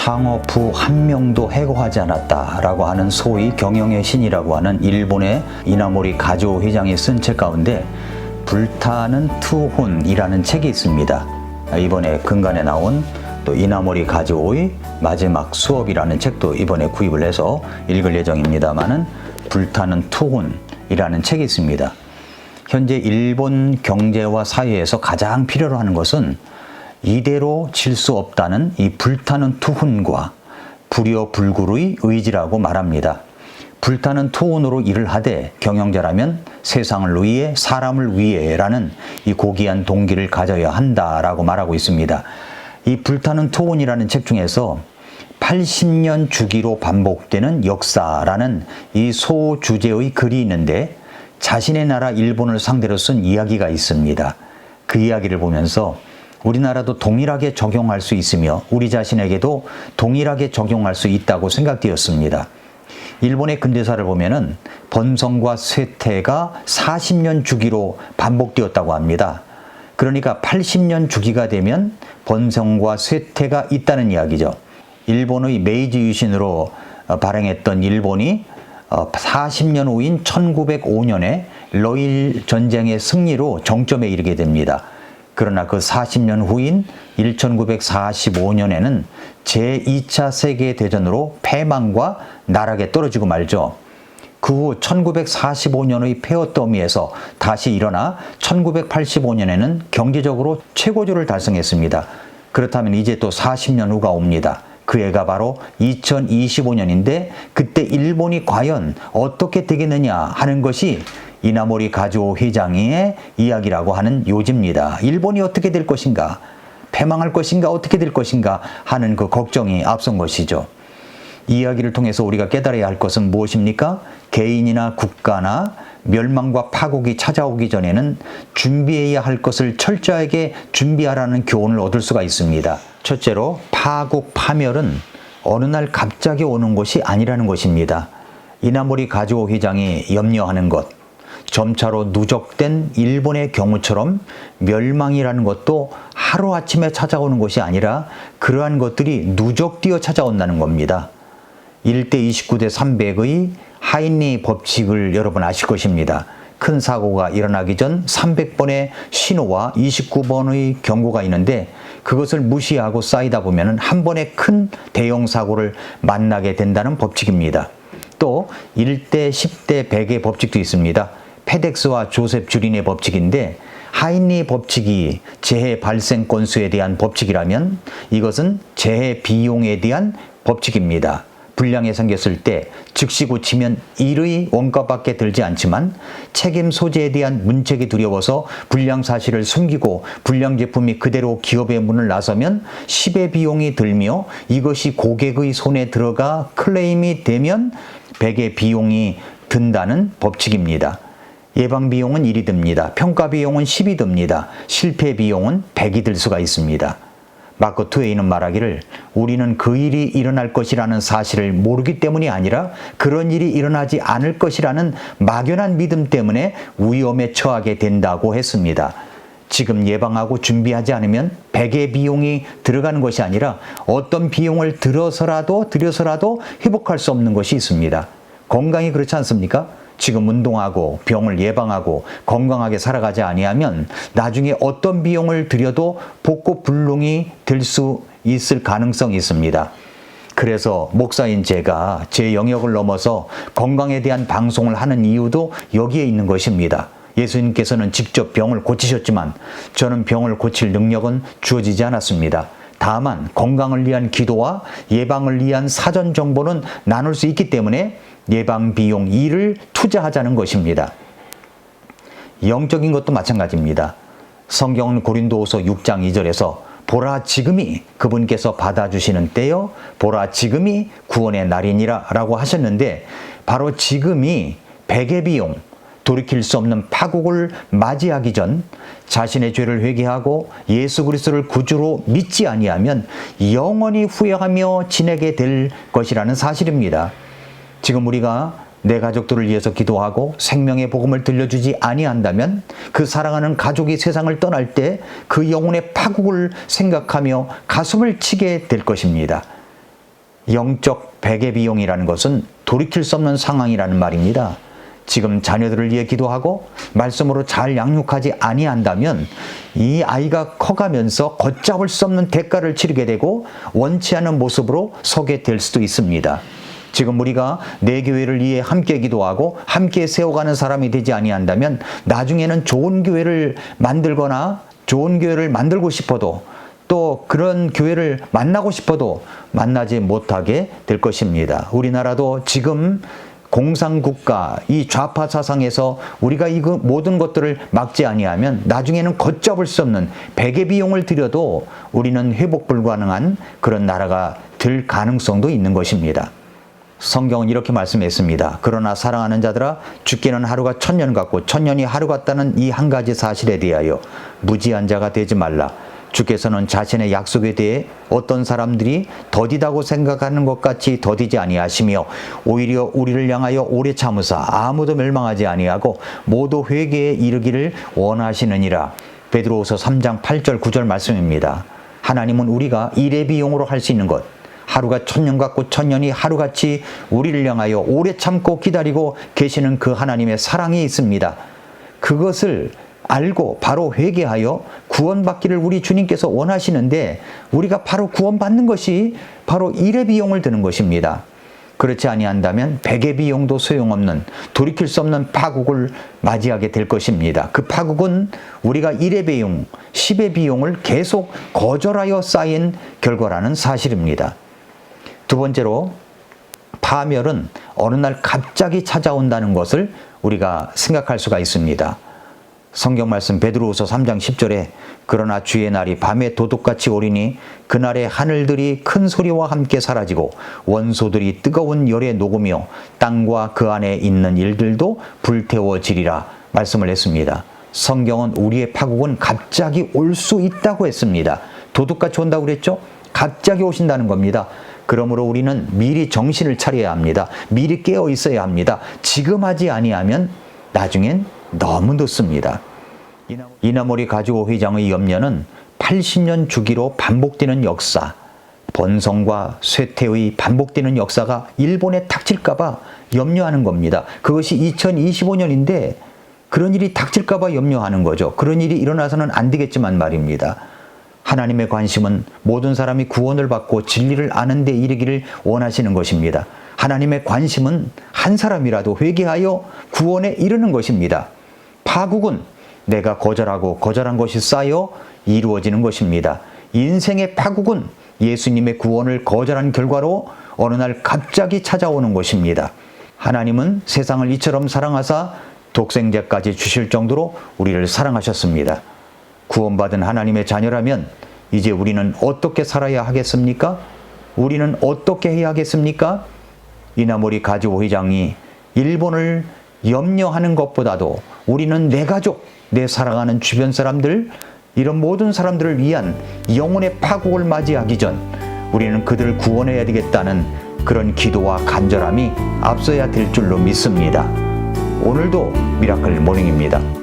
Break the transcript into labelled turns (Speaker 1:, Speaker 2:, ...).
Speaker 1: 창업 후 한 명도 해고하지 않았다라고 하는 소위 경영의 신이라고 하는 일본의 이나모리 가조 회장이 쓴 책 가운데 불타는 투혼이라는 책이 있습니다. 이번에 근간에 나온 또 이나모리 가조의 마지막 수업이라는 책도 이번에 구입을 해서 읽을 예정입니다만은 불타는 투혼이라는 책이 있습니다. 현재 일본 경제와 사회에서 가장 필요로 하는 것은 이대로 질 수 없다는 이 불타는 투혼과 불효불굴의 의지라고 말합니다. 불타는 투혼으로 일을 하되 경영자라면 세상을 위해 사람을 위해라는 이 고귀한 동기를 가져야 한다라고 말하고 있습니다. 이 불타는 투혼이라는 책 중에서 80년 주기로 반복되는 역사라는 이 소주제의 글이 있는데 자신의 나라 일본을 상대로 쓴 이야기가 있습니다. 그 이야기를 보면서 우리나라도 동일하게 적용할 수 있으며 우리 자신에게도 동일하게 적용할 수 있다고 생각되었습니다. 일본의 근대사를 보면은 번성과 쇠퇴가 40년 주기로 반복되었다고 합니다. 그러니까 80년 주기가 되면 번성과 쇠퇴가 있다는 이야기죠. 일본의 메이지 유신으로 발행했던 일본이 40년 후인 1905년에 러일 전쟁의 승리로 정점에 이르게 됩니다. 그러나 그 40년 후인 1945년에는 제2차 세계대전으로 패망과 나락에 떨어지고 말죠. 그 후 1945년의 폐허 더미에서 다시 일어나 1985년에는 경제적으로 최고조를 달성했습니다. 그렇다면 이제 또 40년 후가 옵니다. 그 해가 바로 2025년인데 그때 일본이 과연 어떻게 되겠느냐 하는 것이 이나모리 가조 회장의 이야기라고 하는 요지입니다. 일본이 어떻게 될 것인가, 패망할 것인가, 어떻게 될 것인가 하는 그 걱정이 앞선 것이죠. 이 이야기를 통해서 우리가 깨달아야 할 것은 무엇입니까? 개인이나 국가나 멸망과 파국이 찾아오기 전에는 준비해야 할 것을 철저하게 준비하라는 교훈을 얻을 수가 있습니다. 첫째로 파국, 파멸은 어느 날 갑자기 오는 것이 아니라는 것입니다. 이나모리 가조 회장이 염려하는 것, 점차로 누적된 일본의 경우처럼 멸망이라는 것도 하루아침에 찾아오는 것이 아니라 그러한 것들이 누적되어 찾아온다는 겁니다. 1대 29대 300의 하인리 법칙을 여러분 아실 것입니다. 큰 사고가 일어나기 전 300번의 신호와 29번의 경고가 있는데 그것을 무시하고 쌓이다 보면 한 번에 큰 대형 사고를 만나게 된다는 법칙입니다. 또 1대 10대 100의 법칙도 있습니다. 페덱스와 조셉 주린의 법칙인데 하인리 법칙이 재해 발생 건수에 대한 법칙이라면 이것은 재해 비용에 대한 법칙입니다. 불량이 생겼을 때 즉시 고치면 일의 원가밖에 들지 않지만 책임 소재에 대한 문책이 두려워서 불량 사실을 숨기고 불량 제품이 그대로 기업의 문을 나서면 10의 비용이 들며 이것이 고객의 손에 들어가 클레임이 되면 100의 비용이 든다는 법칙입니다. 예방 비용은 1이 듭니다. 평가 비용은 10이 듭니다. 실패 비용은 100이 들 수가 있습니다. 마크 트웨이는 말하기를 우리는 그 일이 일어날 것이라는 사실을 모르기 때문이 아니라 그런 일이 일어나지 않을 것이라는 막연한 믿음 때문에 위험에 처하게 된다고 했습니다. 지금 예방하고 준비하지 않으면 100의 비용이 들어가는 것이 아니라 어떤 비용을 들여서라도 회복할 수 없는 것이 있습니다. 건강이 그렇지 않습니까? 지금 운동하고 병을 예방하고 건강하게 살아가지 아니하면 나중에 어떤 비용을 들여도 복구불능이 될 수 있을 가능성이 있습니다. 그래서 목사인 제가 제 영역을 넘어서 건강에 대한 방송을 하는 이유도 여기에 있는 것입니다. 예수님께서는 직접 병을 고치셨지만 저는 병을 고칠 능력은 주어지지 않았습니다. 다만 건강을 위한 기도와 예방을 위한 사전 정보는 나눌 수 있기 때문에 예방 비용 2를 투자하자는 것입니다. 영적인 것도 마찬가지입니다. 성경은 고린도후서 6장 2절에서 보라 지금이 그분께서 받아주시는 때요 보라 지금이 구원의 날이니라 라고 하셨는데 바로 지금이 100의 비용, 돌이킬 수 없는 파국을 맞이하기 전 자신의 죄를 회개하고 예수 그리스도를 구주로 믿지 아니하면 영원히 후회하며 지내게 될 것이라는 사실입니다. 지금 우리가 내 가족들을 위해서 기도하고 생명의 복음을 들려주지 아니한다면 그 사랑하는 가족이 세상을 떠날 때 그 영혼의 파국을 생각하며 가슴을 치게 될 것입니다. 영적 베개 비용이라는 것은 돌이킬 수 없는 상황이라는 말입니다. 지금 자녀들을 위해 기도하고 말씀으로 잘 양육하지 아니한다면 이 아이가 커가면서 걷잡을 수 없는 대가를 치르게 되고 원치 않은 모습으로 서게 될 수도 있습니다. 지금 우리가 내 교회를 위해 함께 기도하고 함께 세워가는 사람이 되지 아니한다면 나중에는 좋은 교회를 만들거나 좋은 교회를 만들고 싶어도 또 그런 교회를 만나고 싶어도 만나지 못하게 될 것입니다. 우리나라도 지금 공산국가 이 좌파 사상에서 우리가 이 모든 것들을 막지 아니하면 나중에는 걷잡을 수 없는 베개 비용을 들여도 우리는 회복 불가능한 그런 나라가 될 가능성도 있는 것입니다. 성경은 이렇게 말씀했습니다. 그러나 사랑하는 자들아 죽기는 하루가 1000년 같고 1000년이 하루 같다는 이 한 가지 사실에 대하여 무지한 자가 되지 말라. 주께서는 자신의 약속에 대해 어떤 사람들이 더디다고 생각하는 것 같이 더디지 아니하시며 오히려 우리를 향하여 오래 참으사 아무도 멸망하지 아니하고 모두 회개에 이르기를 원하시느니라. 베드로후서 3장 8절 9절 말씀입니다. 하나님은 우리가 일의 비용으로 할 수 있는 것 하루가 1000년 같고 1000년이 하루같이 우리를 향하여 오래 참고 기다리고 계시는 그 하나님의 사랑이 있습니다. 그것을 알고 바로 회개하여 구원받기를 우리 주님께서 원하시는데 우리가 바로 구원받는 것이 바로 일의 비용을 드는 것입니다. 그렇지 아니한다면 백의 비용도 소용없는 돌이킬 수 없는 파국을 맞이하게 될 것입니다. 그 파국은 우리가 일의 비용, 10의 비용을 계속 거절하여 쌓인 결과라는 사실입니다. 두 번째로 파멸은 어느 날 갑자기 찾아온다는 것을 우리가 생각할 수가 있습니다. 성경 말씀 베드로후서 3장 10절에 그러나 주의 날이 밤에 도둑같이 오리니 그날에 하늘들이 큰 소리와 함께 사라지고 원소들이 뜨거운 열에 녹으며 땅과 그 안에 있는 일들도 불태워지리라 말씀을 했습니다. 성경은 우리의 파국은 갑자기 올 수 있다고 했습니다. 도둑같이 온다고 그랬죠? 갑자기 오신다는 겁니다. 그러므로 우리는 미리 정신을 차려야 합니다. 미리 깨어 있어야 합니다. 지금 하지 아니하면 나중엔 너무 늦습니다. 이나모리 가지오 회장의 염려는 80년 주기로 반복되는 역사, 번성과 쇠퇴의 반복되는 역사가 일본에 닥칠까봐 염려하는 겁니다. 그것이 2025년인데 그런 일이 닥칠까봐 염려하는 거죠. 그런 일이 일어나서는 안 되겠지만 말입니다. 하나님의 관심은 모든 사람이 구원을 받고 진리를 아는 데 이르기를 원하시는 것입니다. 하나님의 관심은 한 사람이라도 회개하여 구원에 이르는 것입니다. 파국은 내가 거절하고 거절한 것이 쌓여 이루어지는 것입니다. 인생의 파국은 예수님의 구원을 거절한 결과로 어느 날 갑자기 찾아오는 것입니다. 하나님은 세상을 이처럼 사랑하사 독생자까지 주실 정도로 우리를 사랑하셨습니다. 구원받은 하나님의 자녀라면 이제 우리는 어떻게 살아야 하겠습니까? 우리는 어떻게 해야 하겠습니까? 이나모리 가지오 회장이 일본을 염려하는 것보다도 우리는 내 가족, 내 사랑하는 주변 사람들, 이런 모든 사람들을 위한 영혼의 파국을 맞이하기 전 우리는 그들을 구원해야 되겠다는 그런 기도와 간절함이 앞서야 될 줄로 믿습니다. 오늘도 미라클 모닝입니다.